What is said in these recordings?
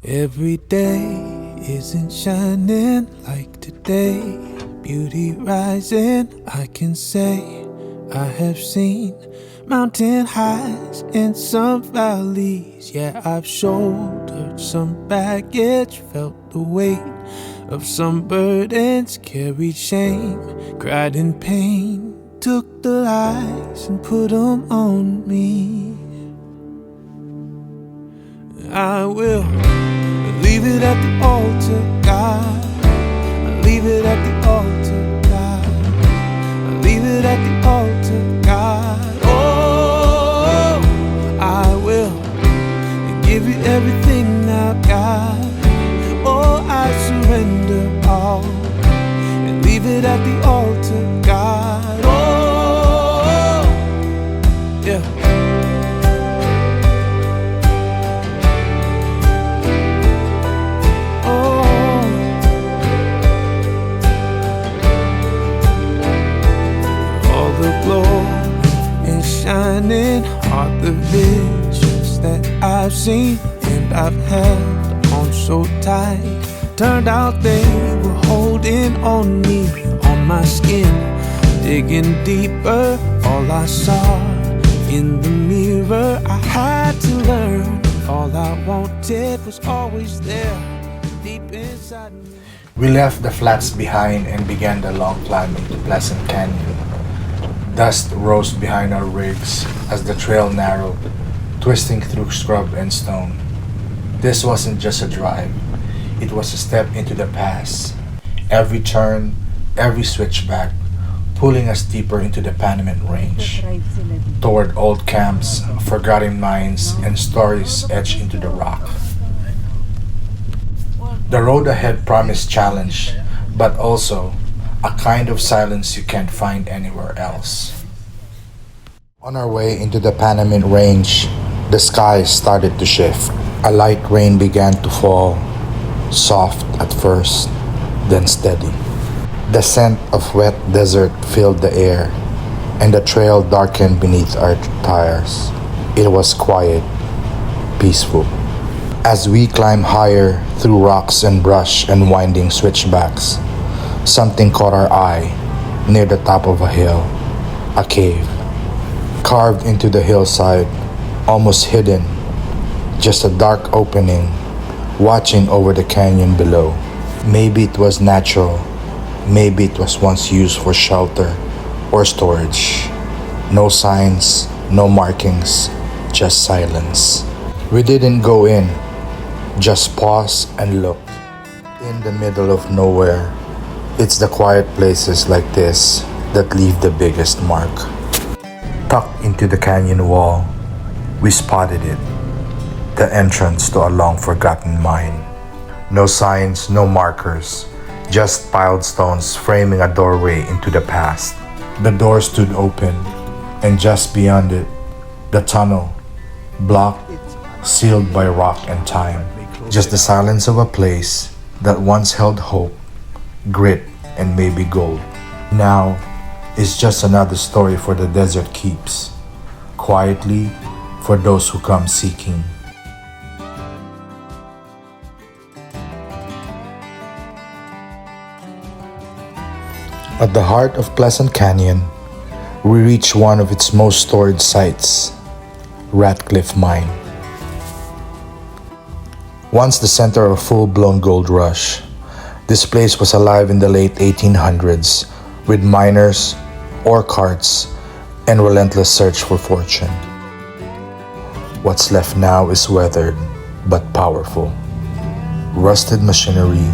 Every day isn't shining like today. Beauty rising, I can say I have seen mountain highs and some valleys. Yeah, I've shouldered some baggage, felt the weight of some burdens, carried shame, cried in pain, took the lies and put them on me. I will leave it at the altar, God. I leave it at the altar, God. I leave it at the altar, God. Oh, I will give you everything now, God. Oh, I surrender all and leave it at the altar, God. Oh, yeah. Shining are the visions that I've seen and I've held on so tight. Turned out they were holding on me, on my skin, digging deeper. All I saw in the mirror, I had to learn. All I wanted was always there, deep inside me. We left the flats behind and began the long climb into Pleasant Canyon. Dust rose behind our rigs as the trail narrowed, twisting through scrub and stone. This wasn't just a drive, it was a step into the past. Every turn, every switchback, pulling us deeper into the Panamint Range, toward old camps, forgotten mines, and stories etched into the rock. The road ahead promised challenge, but also a kind of silence you can't find anywhere else. On our way into the Panamint Range, the sky started to shift. A light rain began to fall, soft at first, then steady. The scent of wet desert filled the air, and the trail darkened beneath our tires. It was quiet, peaceful. As we climbed higher through rocks and brush and winding switchbacks, something caught our eye near the top of a hill, a cave, carved into the hillside, almost hidden, just a dark opening, watching over the canyon below. Maybe it was natural, maybe it was once used for shelter or storage. No signs, no markings, just silence. We didn't go in, just pause and look. In the middle of nowhere, it's the quiet places like this that leave the biggest mark. Tucked into the canyon wall, we spotted it, the entrance to a long-forgotten mine. No signs, no markers, just piled stones framing a doorway into the past. The door stood open, and just beyond it, the tunnel, blocked, sealed by rock and time. Just the silence of a place that once held hope, grit, and maybe gold. Now is just another story for the desert keeps, quietly for those who come seeking. At the heart of Pleasant Canyon, we reach one of its most storied sites, Ratcliffe Mine. Once the center of a full-blown gold rush, this place was alive in the late 1800s with miners, ore carts, and relentless search for fortune. What's left now is weathered but powerful. Rusted machinery,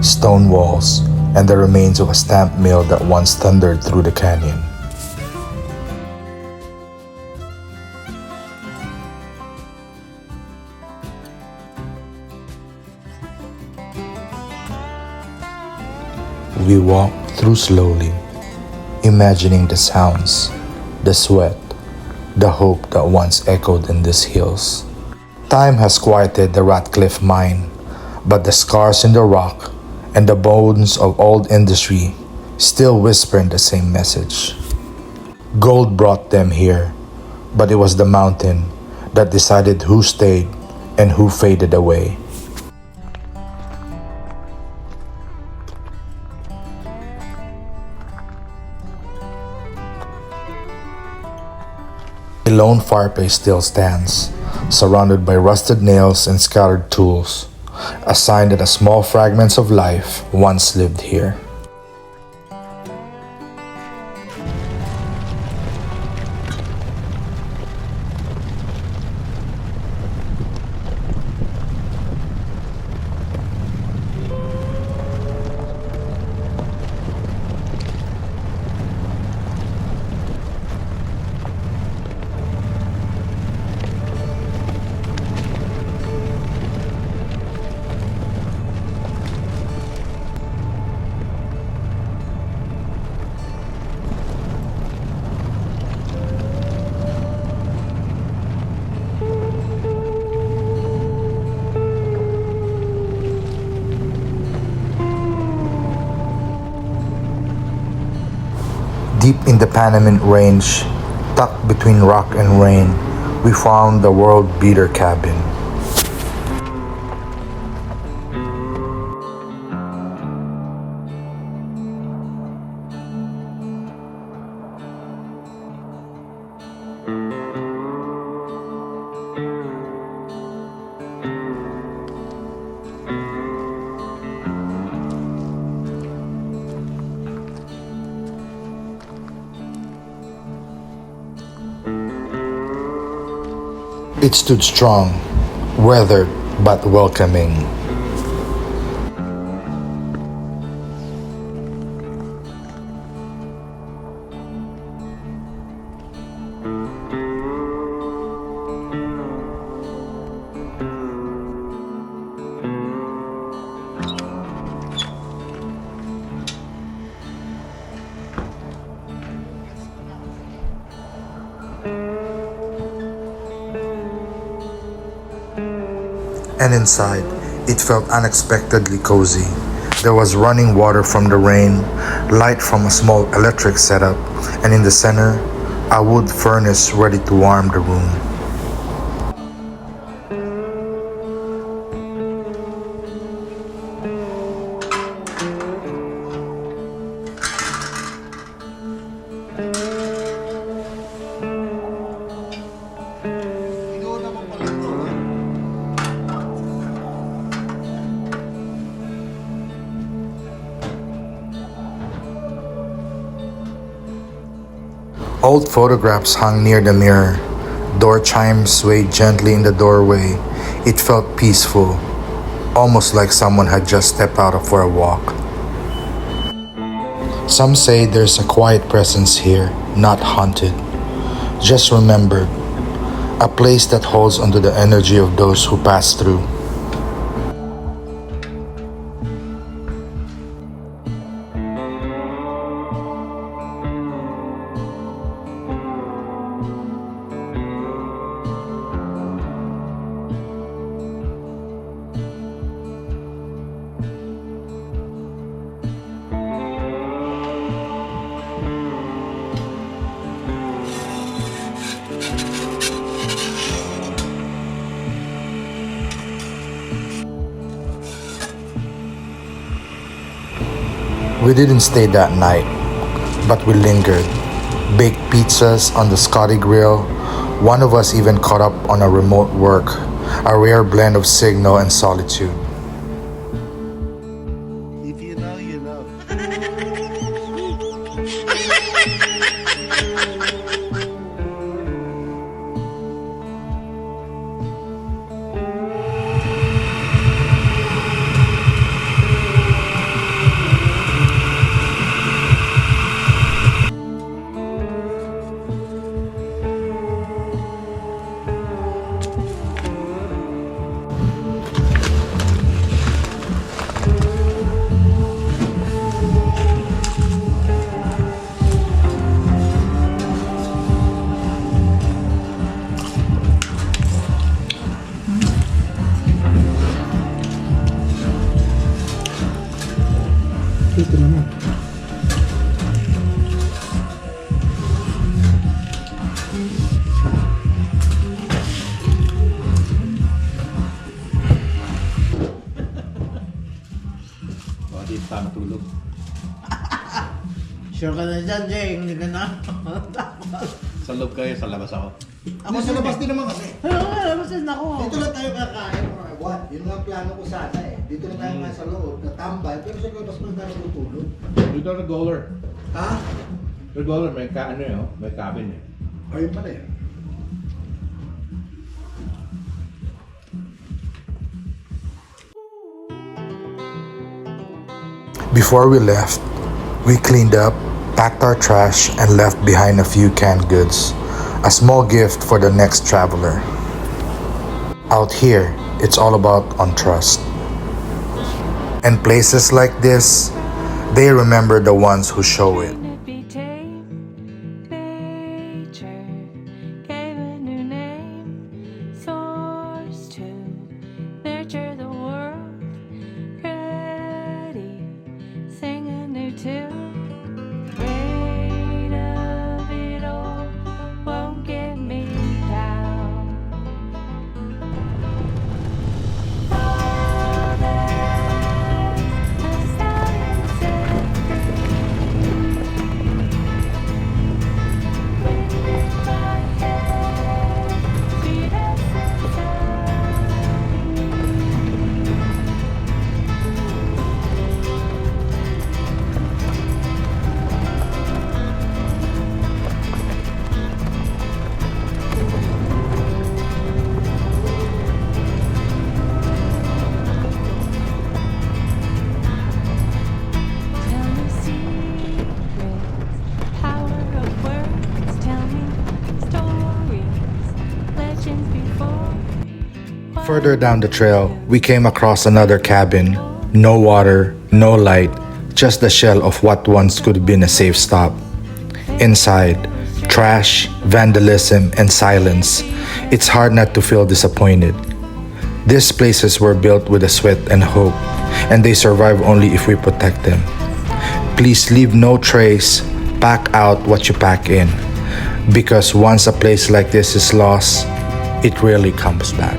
stone walls, and the remains of a stamp mill that once thundered through the canyon. We walked through slowly, imagining the sounds, the sweat, the hope that once echoed in these hills. Time has quieted the Ratcliffe Mine, but the scars in the rock and the bones of old industry still whisper the same message. Gold brought them here, but it was the mountain that decided who stayed and who faded away. lone fireplace still stands, surrounded by rusted nails and scattered tools, a sign that a small fragments of life once lived here. Deep in the Panamint Range, tucked between rock and rain, we found the world beater cabin. It stood strong, weathered but welcoming. And inside, it felt unexpectedly cozy. There was running water from the rain, light from a small electric setup, and in the center, a wood furnace ready to warm the room. Old photographs hung near the mirror. Door chimes swayed gently in the doorway. It felt peaceful, almost like someone had just stepped out for a walk. Some say there's a quiet presence here, not haunted, just remembered, a place that holds onto the energy of those who pass through. We didn't stay that night, but we lingered. Baked pizzas on the Scodie grill. One of us even caught up on a remote work, a rare blend of signal and solitude. If you know, you know. Ito naman. Di pa matulog. Sure ka na dyan, Jay. Hindi ka na. Sa loob kayo, sa labas ako. Ako sa labas din naman kasi. Oo nga, labas din ako. Dito lang tayo kakain or what? Yun lang ang plano ko sana eh. Dito lang tayo nga sa loob, natambay. Pero sa labas mo tayo tutulog. Dito na Goler. Ha? Sa Goler may may cabin eh. Ayun pala eh. Before we left, we cleaned up, packed our trash, and left behind a few canned goods, a small gift for the next traveler. Out here, it's all about on trust. And places like this, they remember the ones who show it. Further down the trail, we came across another cabin. No water, no light, just the shell of what once could have been a safe stop. Inside, trash, vandalism, and silence. It's hard not to feel disappointed. These places were built with a sweat and hope, and they survive only if we protect them. Please leave no trace, pack out what you pack in, because once a place like this is lost, it rarely comes back.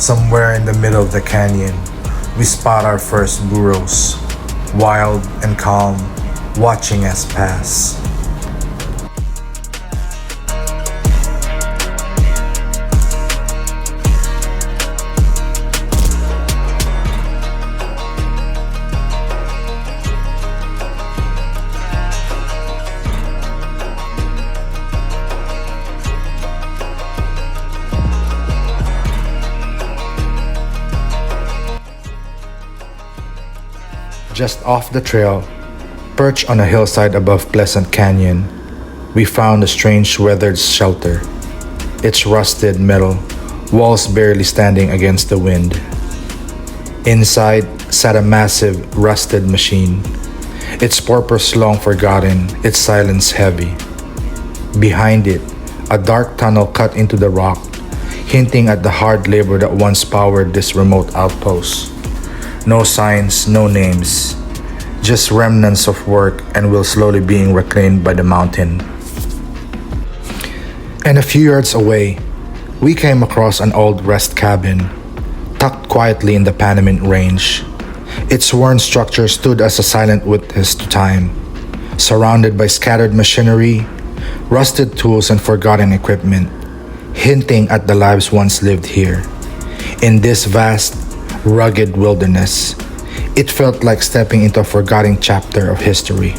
Somewhere in the middle of the canyon, we spot our first burros, wild and calm, watching us pass. Just off the trail, perched on a hillside above Pleasant Canyon, we found a strange weathered shelter. Its rusted metal, walls barely standing against the wind. Inside sat a massive, rusted machine, its purpose long forgotten, its silence heavy. Behind it, a dark tunnel cut into the rock, hinting at the hard labor that once powered this remote outpost. No signs, no names, just remnants of work and will slowly being reclaimed by the mountain. And a few yards away, we came across an old rest cabin, tucked quietly in the Panamint Range. Its worn structure stood as a silent witness to time, surrounded by scattered machinery, rusted tools, and forgotten equipment, hinting at the lives once lived here. In this vast, rugged wilderness, it felt like stepping into a forgotten chapter of history.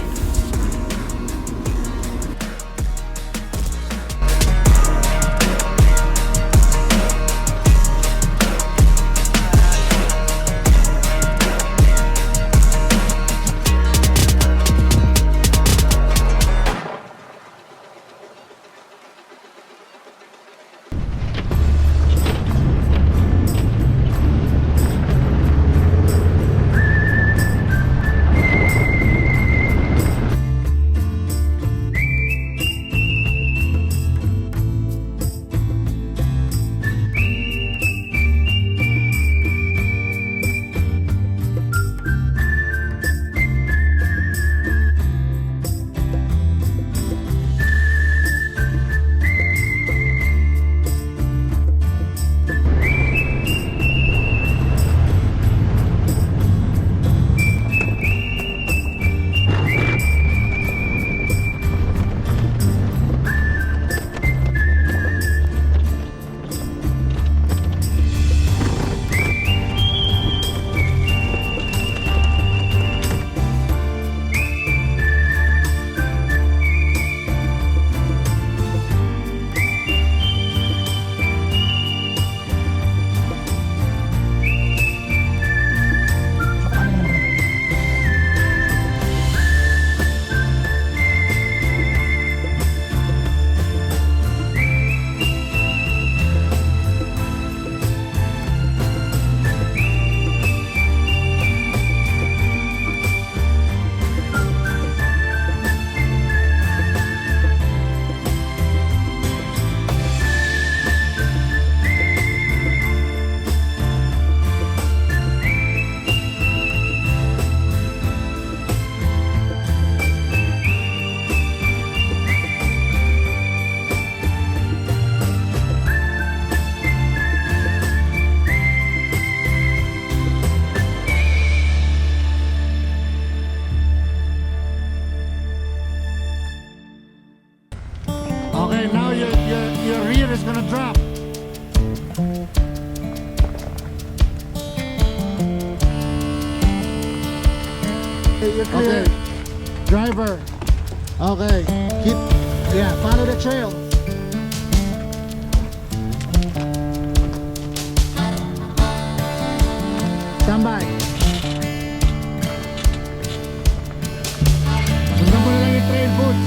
is gonna drop. You're clear. Okay. Driver. Okay. Keep. Yeah. Follow the trail. Stand by. Sundan mo na lang yung trail, Boods.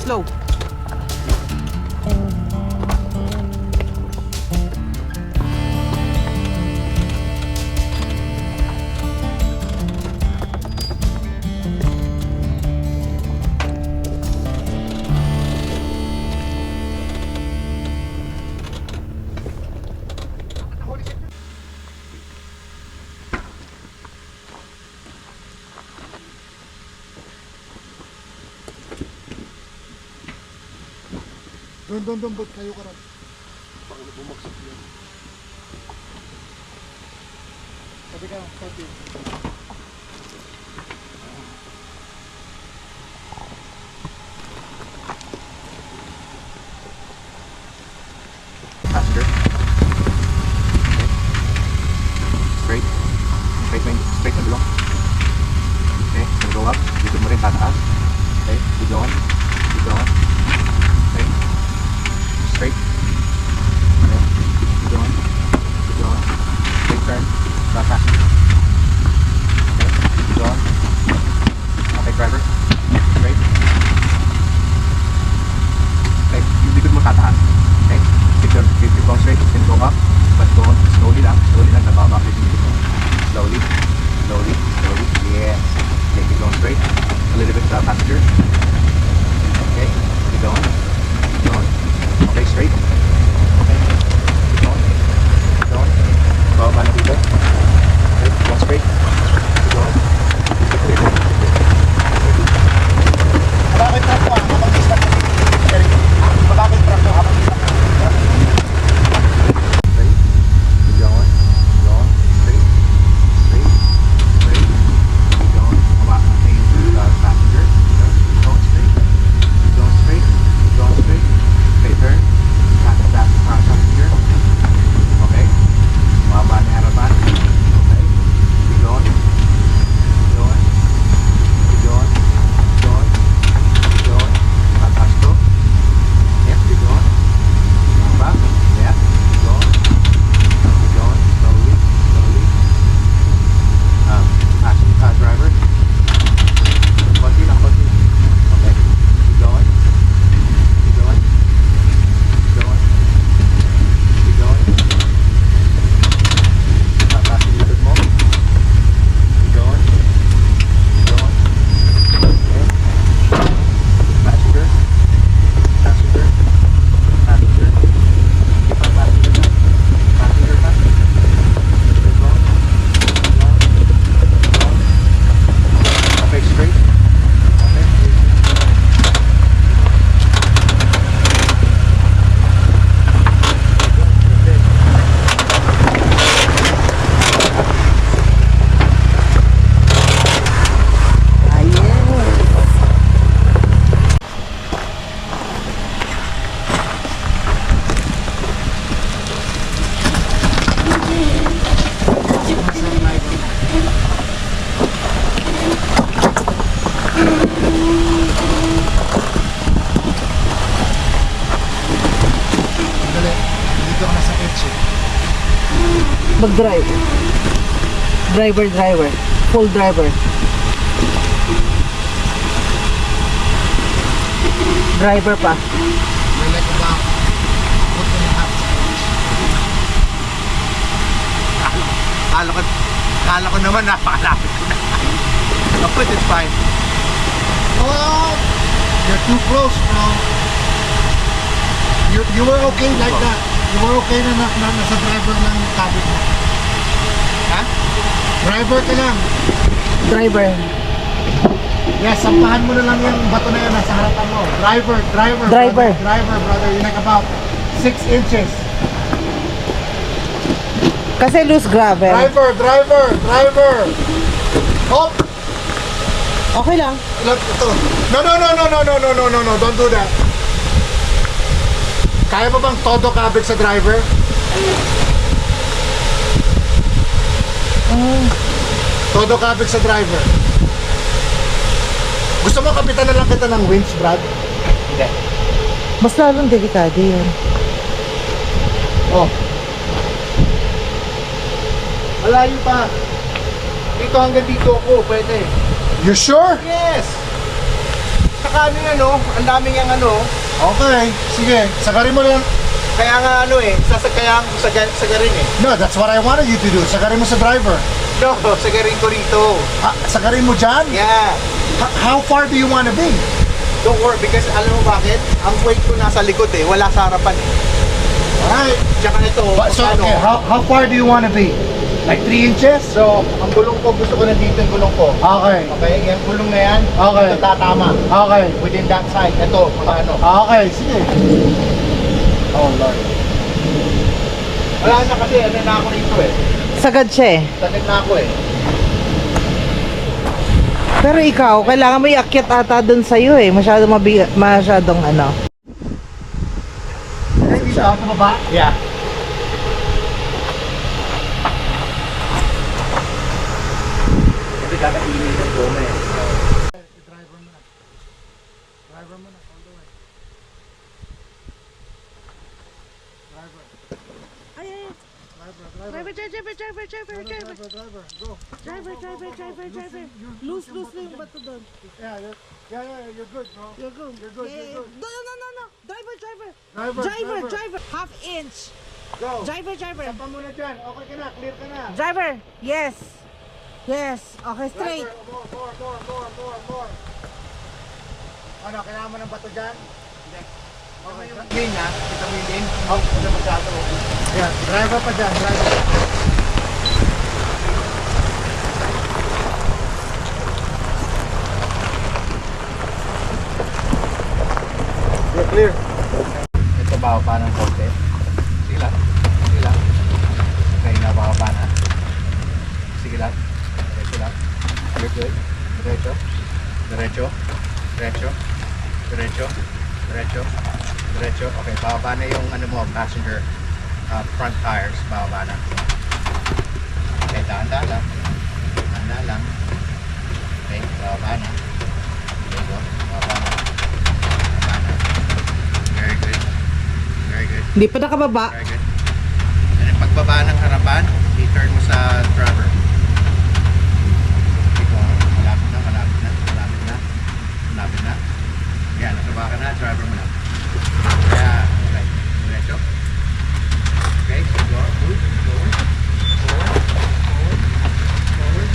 Slow. Doon, ba't kayo ka rin? Baka bumagsak yan. Sabi ka, sabi. Faster. Straight. Straight na dulong. Okay, gonna go up. Dito mo rin tataas. Okay, keep going. Keep going. Okay. Straight. Okay. Keep going. Keep going. Straight turn. Stop fast. Okay. Keep going. Okay, driver. Straight. Okay. Yung likod mo tataas. Okay. Keep going straight. Then go up. But go on. Slowly lang. Nababa. Slowly. Yes. Okay, keep going straight. A little bit faster. Okay. Keep going. Okay, straight. Okay. Keep going. Baba na dito. Okay, keep going straight. Keep going. Bakit truck mo? Bakit truck mo? Straight. Keep going. Straight. Keep going. Baba na yung passenger. Mag-drive. Driver. Full driver. Driver pa. We're like about foot and a half. Kala ko naman napakalapit ko na. But it's fine. Oh, you're too close, bro. You were okay like that. You were okay na nasa driver ng cabin mo. Ha? Driver ka lang. Driver. Yes, sampahan mo na lang yung bato na yun nasa harapan mo. Driver. Driver, brother. You're like about 6 inches. Kasi loose gravel. Driver. Hop! Okay lang. Look, ito. No. Don't do that. Kaya pa bang todo kabig sa driver? Todo kabig sa driver. Gusto mo kapitan na lang kita ng winch, Brad? Hindi. Mas lalong delikado yun. Oh. Malayo pa. Dito hanggang dito ako, pwede. You sure? Yes! Saka ano yan, oh. Ang daming yung ano. Okay, sige. Sagarin mo lang. Kaya nga ano eh, sasakayang sagarin eh. No, that's what I wanted you to do. Sagarin mo sa driver. No, sagarin ko rito. Sagarin mo dyan? Yeah. How far do you want to be? Don't worry, because alam mo bakit? Ang weight ko nasa likod eh, wala sa harapan eh. Alright. Tsaka ito, So, ano, okay, how far do you want to be? Like 3 inches? so, ang gulong ko, gusto ko nandito yung gulong ko. Okay. Okay, yung gulong na yan, Okay. ito tatama. Okay. Within that side, ito, mga ano. Okay, sige. Oh Lord. Wala na kasi, ano na ako rito eh. Sagad siya eh. Sagad na ako eh. Pero ikaw, kailangan mo iakyat ata dun sa'yo eh. Masyadong ano. Ay, dito sa baba? Yeah. Ito kakainin ng goma eh. Driver mo na. Driver mo na, all the way. Driver. Ay. Driver. Driver. Go. Driver. Loose lang yung bato doon. Yeah, you're good, bro. You're good. You're good. No. Driver. Half inch. Go. Driver. Sapa mo na dyan. Okay ka na, clear ka na. Driver. Yes. Okay, straight. Driver, more. Ano, kailangan mo ng bato dyan? Hindi. Okay. Lane ha, kita mo yung lane. Oh, wala masyado. Yeah, driver pa dyan, driver. You're clear. Ito bababa ng konti. Sila. Okay, nabababa na. Sige lang. Diretso lang. You're good. Diretso. Okay, bababa na yung ano mo, passenger front tires. Bababa na. Okay, daan lang. Okay, bababa na. Okay, go. Bababa na. Very good. Hindi pa nakababa. Very good. And then pagbaba ng harapan, i-turn mo sa driver. Ito, malapit na. Yan, nasaba ka na, driver mo na. Yeah, okay. Diretso. Okay, so go. Forward.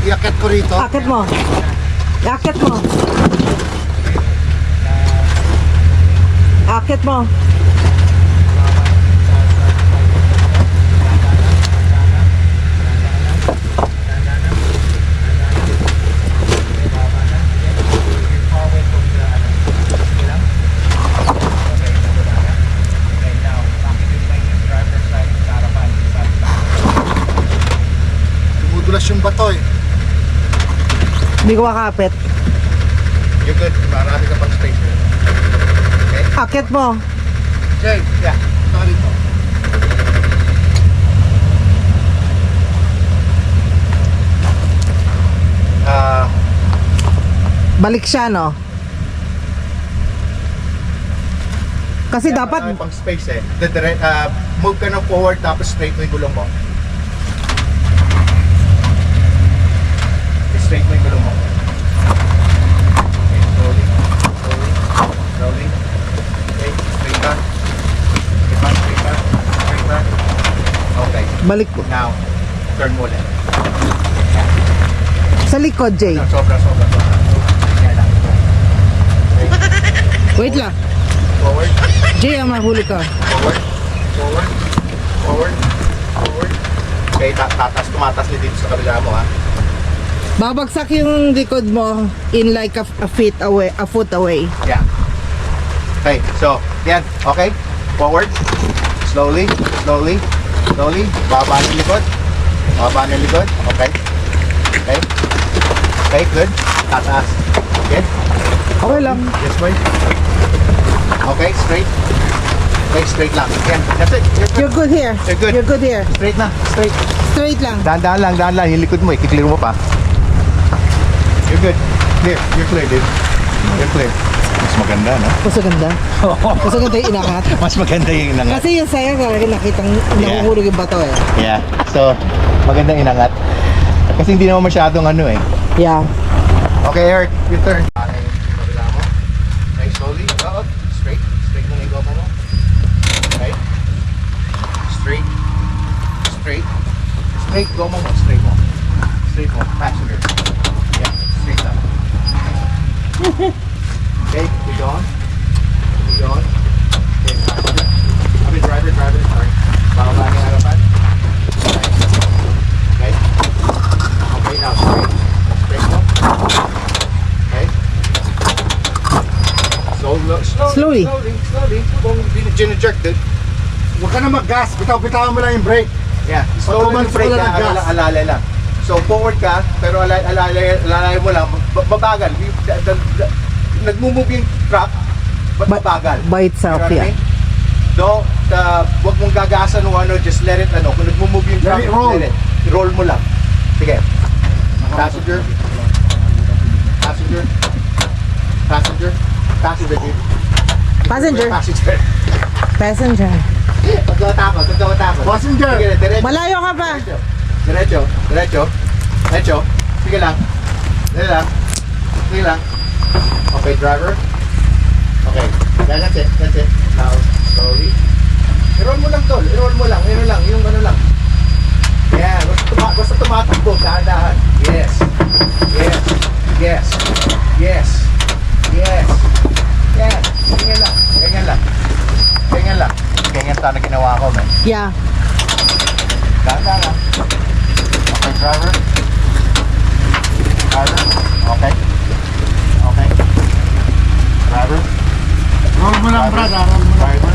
Iakit ko rito. Akit mo. Dumudulas yung bato eh. Hindi ko makapit. You're good. Marami ka pang space. Okay? Akit mo. Okay, yeah. Sorry po. Balik siya, no? Kasi Kaya dapat marami pang space eh. Move ka ng forward tapos straight mo yung gulong mo. Straight mo yung gulong mo. Okay, slowly. Okay, straight back. Straight back. Okay, balik ko. now, turn mo ulit. Sa likod, Jay. No, sobra. Yan lang. Okay, Wait lang. forward. Jay, mahuli ka. Forward. Okay, tumatas ni dito sa kabila mo ha. Babagsak yung likod mo in like a foot away. Yeah. Okay, so, yan. Okay, forward. Slowly. Baba ng likod. Okay, good. Tataas. Okay. Okay lang. Yes, boy. Okay, straight. Okay, straight lang. Yan, that's it. You're good here. You're good. You're good here. Straight na, straight. Straight lang. Dahan lang. Yung likod mo, ikiklear mo pa. You're good. Clear. You're clear, dude. You're clear. Mas maganda, no? Mas maganda. Mas maganda yung inangat. Mas maganda yung inangat. Kasi yung saya talaga nakitang nahuhulog yung bato eh. Yeah. So, maganda yung inangat. Kasi hindi naman masyadong ano eh. Yeah. Okay, Eric, your turn. Kabila mo. Okay, slowly. Straight. Straight mo na yung goma mo. Okay. Straight. Straight goma mo. Straight mo. Passenger. Yeah, straight up. Okay, keep going. Okay, passenger. I mean, driver, sorry. Bababa niya harapan. Okay. Okay, now straight. Straight mo. Okay. Slowly. Kung gina-jerk, dude. Huwag ka na mag-gas. Bitaw-bitaw mo lang yung brake. Yeah, slowly Pag brake umalis ka, ka lang, gas. alalay lang. So forward ka, pero alalay mo lang, babagal. Nagmumove yung truck, but babagal. By itself, You know what I yeah. mean? Wag mong gagasan o ano, just let it, kung nagmumove yung truck, Let it roll. roll mo lang. Sige. Passenger, dude. Passenger. Passenger. Passenger. Pagkawatapos. Passenger. Sige, diretso. Malayo ka pa. Diretso. Sige lang. Okay, driver. Okay. Yeah, that's it. Now, slowly. I-roll mo lang, tol. I-roll mo lang. Yung ano lang. Yeah, basta tumatakbo. Dahan-dahan. Yes. Yeah. Ganyan lang. Ganyan sana ginawa ko, man. Yeah. Dahan-dahan. Okay, driver. Okay. Driver. Roll mo lang, brad. Driver.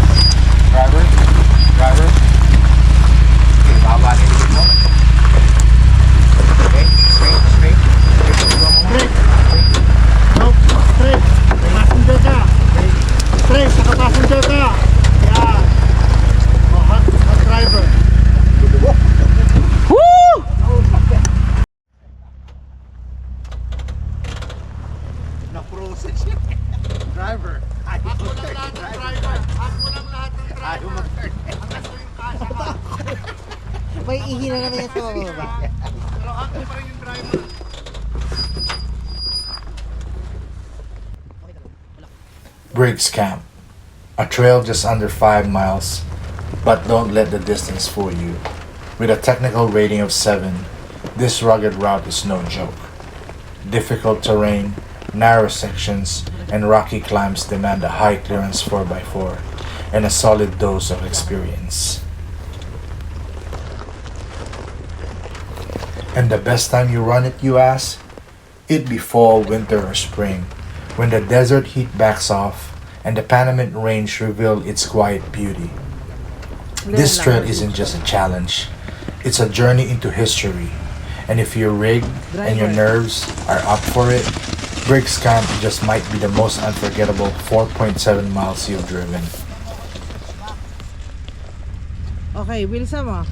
Okay, baba na yung likod mo. Okay, straight. Straight. Nope. Straight. Passenger ka. Straight. Saka passenger ka. Yan. Hot driver. Woo! Na-process yun. Driver. Ayaw mag-turn. May ihi na naman yung sa baba. Pero active pa rin yung driver. Briggs Camp, a trail just under 5 miles, but don't let the distance fool you. With a technical rating of 7, this rugged route is no joke. Difficult terrain, narrow sections, and rocky climbs demand a high clearance 4x4 and a solid dose of experience. And the best time you run it, you ask? It'd be fall, winter, or spring, when the desert heat backs off and the Panamint Range reveal its quiet beauty. This trail isn't just a challenge, it's a journey into history. And if your rig and your nerves are up for it, Briggs Camp just might be the most unforgettable 4.7 miles you've driven. Okay, bilisan mo.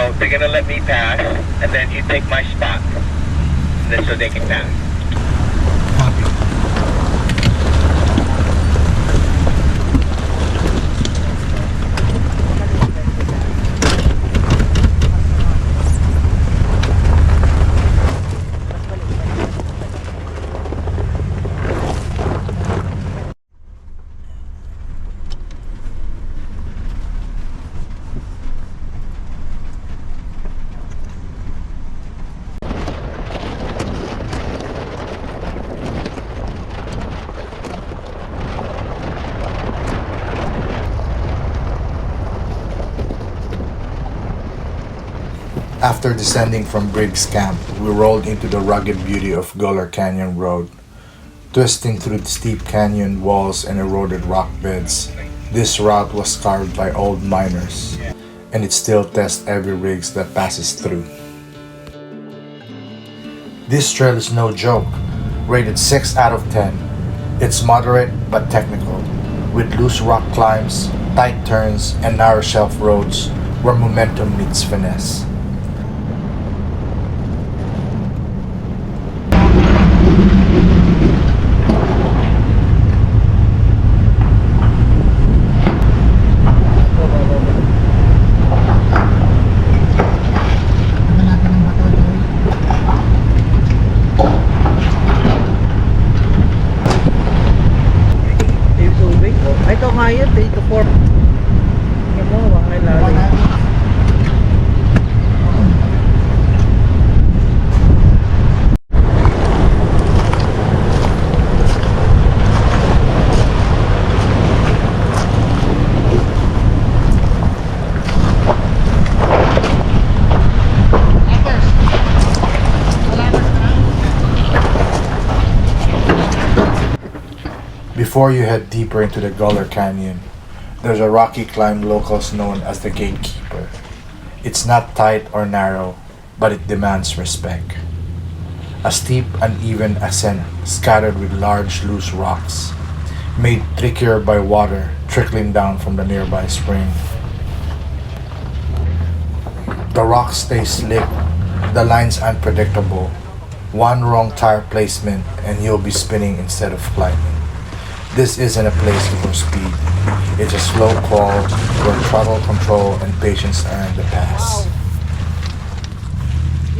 So they're gonna let me pass, and then you take my spot, and then so they can pass. After descending from Briggs Camp, we rolled into the rugged beauty of Goler Canyon Road. Twisting through the steep canyon walls and eroded rock beds, this route was carved by old miners, and it still tests every rig that passes through. This trail is no joke, rated 6 out of 10. It's moderate but technical, with loose rock climbs, tight turns, and narrow shelf roads where momentum meets finesse. Ito nga yun, 3 to 4. Tingnan mo, mga ilalim. Before you head deeper into the Goler Canyon, there's a rocky climb locals known as the gatekeeper. It's not tight or narrow, but it demands respect. A steep, uneven ascent scattered with large, loose rocks, made trickier by water trickling down from the nearby spring. The rocks stay slick, the lines unpredictable. One wrong tire placement and you'll be spinning instead of climbing. This isn't a place for speed. It's a slow crawl where throttle control and patience earn the pass.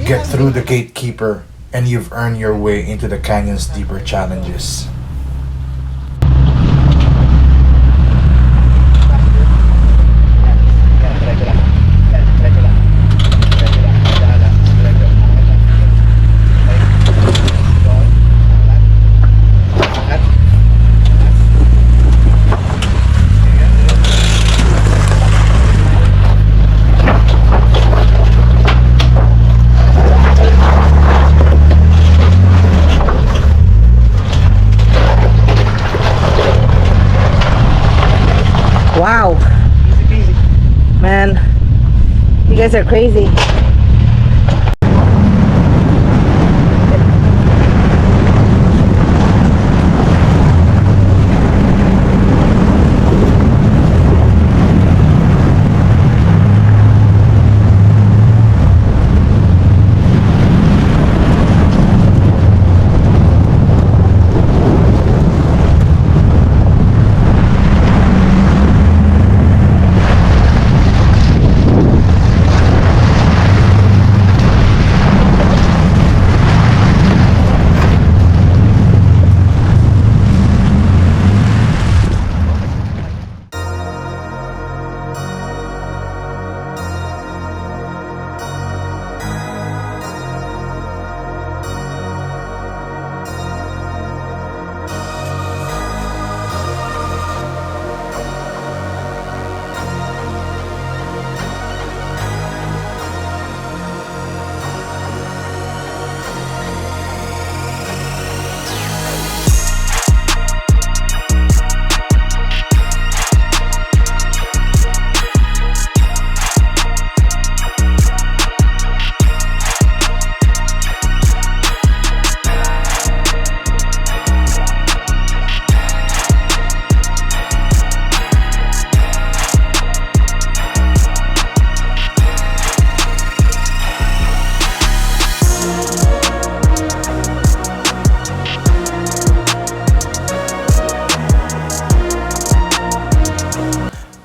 Get through the gatekeeper and you've earned your way into the canyon's deeper challenges. Wow. Man, you guys are crazy.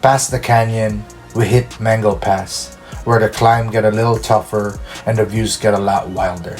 Past the canyon, we hit Mango Pass, where the climb get a little tougher and the views get a lot wilder.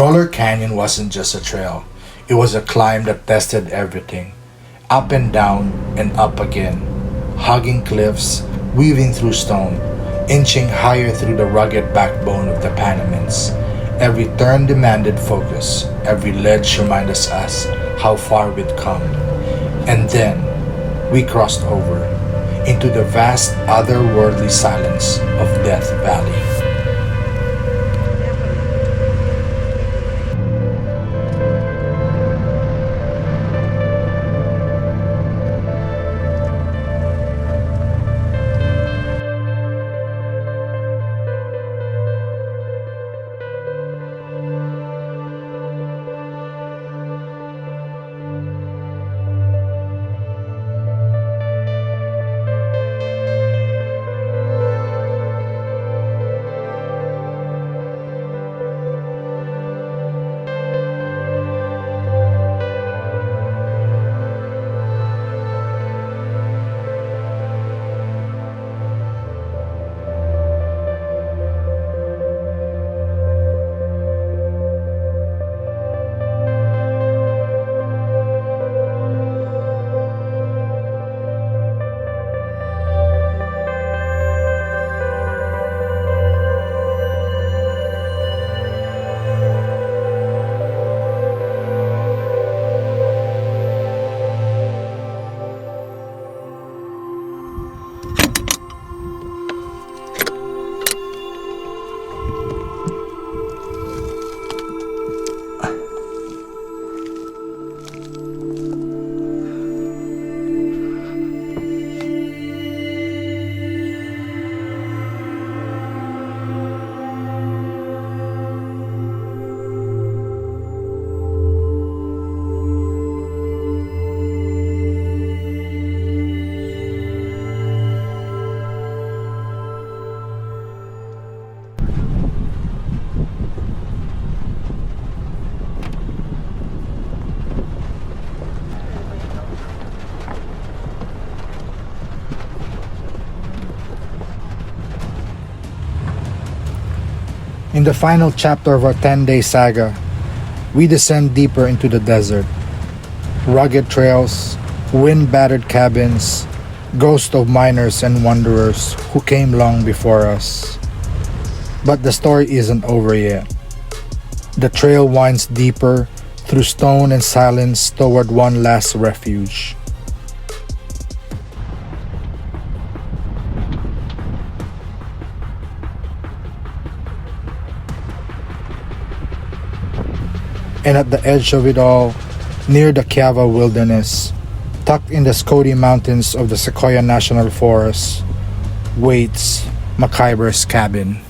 Goler Canyon wasn't just a trail, it was a climb that tested everything. Up and down and up again, hugging cliffs, weaving through stone, inching higher through the rugged backbone of the Panamints. Every turn demanded focus, every ledge reminded us how far we'd come. And then, we crossed over into the vast otherworldly silence of Death Valley. In the final chapter of our 10-day saga, we descend deeper into the desert. Rugged trails, wind-battered cabins, ghosts of miners and wanderers who came long before us. But the story isn't over yet. The trail winds deeper through stone and silence toward one last refuge. And at the edge of it all, near the Kiavah Wilderness, tucked in the Scodie Mountains of the Sequoia National Forest, waits McIver's cabin.